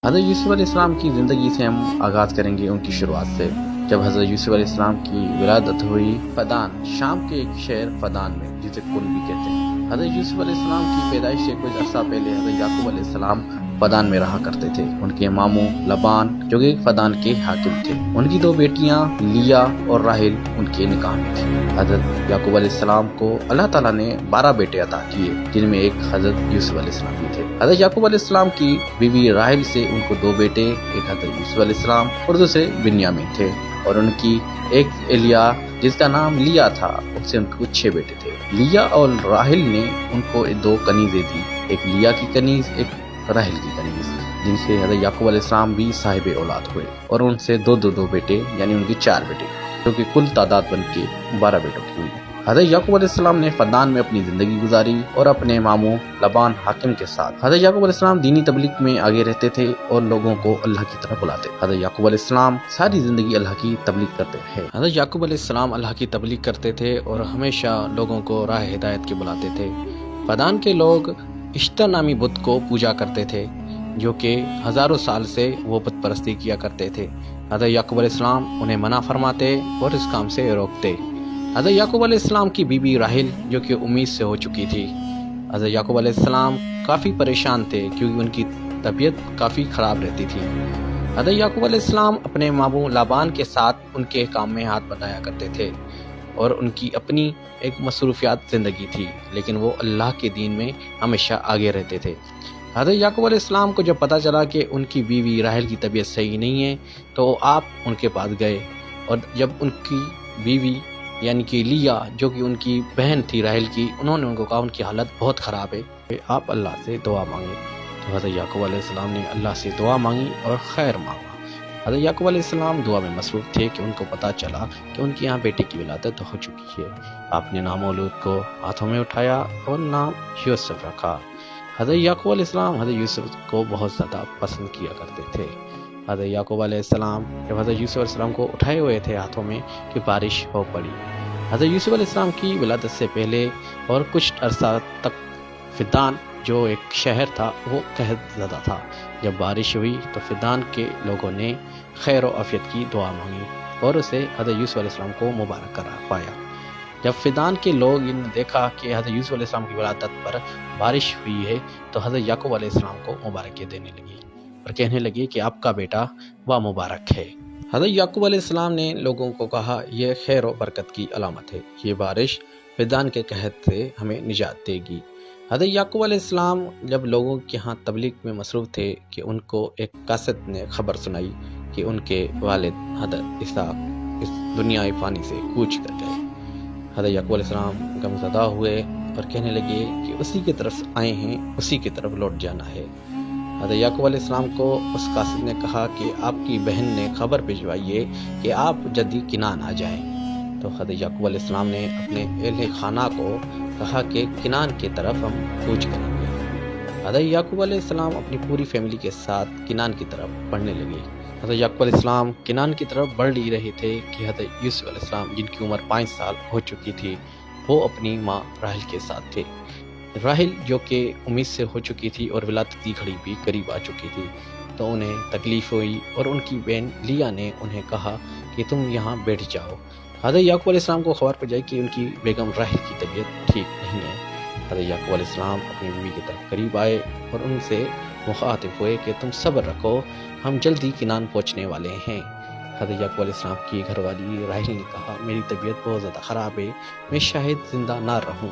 حضرت یوسف علیہ السلام کی زندگی سے ہم آغاز کریں گے ان کی شروعات سے۔ جب حضرت یوسف علیہ السلام کی ولادت ہوئی فدان، شام کے ایک شہر فدان میں، جسے کل بھی کہتے ہیں۔ حضرت یوسف علیہ السلام کی پیدائش سے کچھ عرصہ پہلے حضرت یعقوب علیہ السلام فدان میں رہا کرتے تھے۔ ان کے ماموں لبان جو کہ فدان کے حاکم تھے، ان کی 2 بیٹیاں لیا اور راحل ان کے نکاح میں تھی۔ حضرت یعقوب علیہ السلام کو اللہ تعالیٰ نے 12 بیٹے عطا کیے، جن میں ایک حضرت یوسف علیہ السلام بھی تھے۔ حضرت یعقوب علیہ السلام کی بیوی راحل سے ان کو 2 بیٹے، ایک حضرت یوسف علیہ السلام اور دوسرے بنیامین تھے، اور ان کی ایک الیا جس کا نام لیا تھا، اس سے ان کو 6 بیٹے تھے۔ لیا اور راحل نے ان کو 2 کنیزیں دی، ایک لیا کی کنیز، ایک راحل کی کنیز، جن سے حضرت یعقوب علیہ السلام بھی صاحب اولاد ہوئے، اور ان سے 2 بیٹے، یعنی ان کی 4 بیٹے، جو کہ کل تعداد بن کے 12 بیٹوں کی ہوئی۔ حضرت یعقوب علیہ السلام نے فدان میں اپنی زندگی گزاری اور اپنے ماموں لبان حاکم کے ساتھ۔ حضرت یعقوب علیہ السلام دینی تبلیغ میں آگے رہتے تھے اور لوگوں کو اللہ کی طرف بلاتے۔ حضرت یعقوب علیہ السلام ساری زندگی اللہ کی تبلیغ کرتے رہے۔ حضرت یعقوب علیہ السلام اللہ کی تبلیغ کرتے تھے اور ہمیشہ لوگوں کو راہ ہدایت کے بلاتے تھے۔ فدان کے لوگ اشتر نامی بت کو پوجا کرتے تھے، جو کہ ہزاروں سال سے وہ بت پرستی کیا کرتے تھے۔ حضرت یعقوب علیہ السلام انہیں منع فرماتے اور اس کام سے روکتے۔ حضرت یعقوب علیہ السلام کی بیوی راحل جو کہ امید سے ہو چکی تھی، حضرت یعقوب علیہ السلام کافی پریشان تھے کیونکہ ان کی طبیعت کافی خراب رہتی تھی۔ حضرت یعقوب علیہ السلام اپنے ماموں لابان کے ساتھ ان کے کام میں ہاتھ بٹایا کرتے تھے، اور ان کی اپنی ایک مصروفیات زندگی تھی، لیکن وہ اللہ کے دین میں ہمیشہ آگے رہتے تھے۔ حضرت یعقوب علیہ السلام کو جب پتہ چلا کہ ان کی بیوی راحل کی طبیعت صحیح نہیں ہے، تو آپ ان کے پاس گئے، اور جب ان کی بیوی یعنی کہ لیا جو کہ ان کی بہن تھی راحل کی، انہوں نے ان کو کہا ان کی حالت بہت خراب ہے، آپ اللہ سے دعا مانگیں۔ تو حضرت یعقوب علیہ السلام نے اللہ سے دعا مانگی اور خیر مانگا۔ حضرت یعقوب علیہ السلام دعا میں مصروف تھے کہ ان کو پتہ چلا کہ ان کے یہاں بیٹے کی ولادت ہو چکی ہے۔ آپ نے نام مولود کو ہاتھوں میں اٹھایا اور نام یوسف رکھا۔ حضرت یعقوب علیہ السلام حضرت یوسف کو بہت زیادہ پسند کیا کرتے تھے۔ حضرت یعقوب علیہ السلام جب حضرت یوسف علیہ السلام کو اٹھائے ہوئے تھے ہاتھوں میں کہ بارش ہو پڑی۔ حضرت یوسف علیہ السلام کی ولادت سے پہلے اور کچھ عرصہ تک فدان جو ایک شہر تھا وہ قحط زدہ تھا۔ جب بارش ہوئی تو فدان کے لوگوں نے خیر و عافیت کی دعا مانگی اور اسے حضرت یوسف علیہ السلام کو مبارک قرار پایا۔ جب فدان کے لوگ نے دیکھا کہ حضرت یوسف علیہ السلام کی ولادت پر بارش ہوئی ہے، تو حضرت یعقوب علیہ السلام کو مبارکیں دینے لگی اور کہنے لگی کہ آپ کا بیٹا وہ مبارک ہے۔ حضرت یعقوب علیہ السلام نے لوگوں کو کہا یہ خیر و برکت کی علامت ہے، یہ بارش فدان کے قحط سے ہمیں نجات دے گی۔ حضرت یعقوب علیہ السلام جب لوگوں کے ہاں تبلیغ میں مصروف تھے کہ ان کو ایک قاصد نے خبر سنائی کہ ان کے والد حضرت اسحاق اس دنیا فانی سے کوچ کر گئے۔ حضرت یعقوب علیہ السلام غمزدہ ہوئے اور کہنے لگے کہ اسی کی طرف آئے ہیں، اسی کی طرف لوٹ جانا ہے۔ حضرت یعقوب علیہ السلام کو اس قاصد نے کہا کہ آپ کی بہن نے خبر بھجوائی ہے کہ آپ جلدی کنان آ جائیں۔ تو حضرت یعقوب علیہ السلام نے اپنے اہل خانہ کو کہا کہ کنان کی طرف ہم کوچ کریں گے۔ حضرت یعقوب علیہ السلام اپنی پوری فیملی کے ساتھ کنان کی طرف بڑھنے لگے۔ حضرت یعقوب علیہ السلام کنان کی طرف بڑھ ہی رہے تھے کہ حضرت یوسف علیہ السلام جن کی عمر 5 سال ہو چکی تھی، وہ اپنی ماں راحل کے ساتھ تھے۔ راحل جو کہ امید سے ہو چکی تھی اور ولادت کی گھڑی بھی قریب آ چکی تھی، تو انہیں تکلیف ہوئی اور ان کی بہن لیا نے انہیں کہا کہ تم یہاں بیٹھ جاؤ۔ حضرت یعقوب علیہ السلام کو خبر پڑ جائے کہ ان کی بیگم راحل کی طبیعت ٹھیک نہیں ہے۔ حضرت یعقوب علیہ السلام اپنی بیوی کی طرف قریب آئے اور ان سے مخاطب ہوئے کہ تم صبر رکھو، ہم جلدی کنان پہنچنے والے ہیں۔ حضرت یعقوب علیہ السلام کی گھر والی راحل نے کہا میری طبیعت بہت زیادہ خراب ہے، میں شاید زندہ نہ رہوں،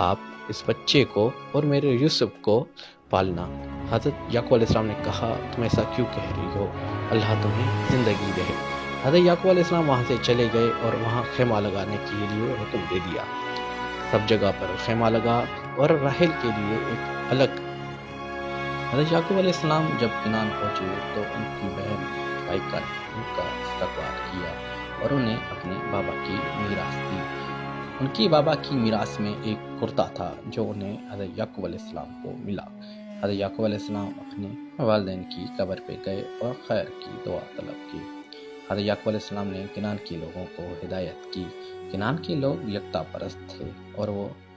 آپ اس بچے کو اور میرے یوسف کو پالنا۔ حضرت یعقوب علیہ السلام نے کہا تم ایسا کیوں کہہ رہی ہو، اللہ تمہیں زندگی دے۔ حضرت یعقوب علیہ السلام وہاں سے چلے گئے اور وہاں خیمہ لگانے کے لیے حکم دے دیا۔ سب جگہ پر خیمہ لگا اور راحل کے لیے ایک الگ۔ حضرت یعقوب علیہ السلام جب کنان پہنچے تو ان کی بہن رائکہ نے ان کا استقبال کیا اور انہیں اپنے بابا کی میراث دی۔ ان کی بابا کی میراث میں ایک کرتا تھا جو انہیں حضرت یعقوب علیہ السلام کو ملا۔ حضرت یعقوب علیہ السلام اپنے والدین کی قبر پہ گئے اور خیر کی دعا طلب کی۔ حضرت یعقوب علیہ السلام نے کنان کے لوگوں کو ہدایت کی۔ کنان کے لوگ یکتا پرست تھے اور وہ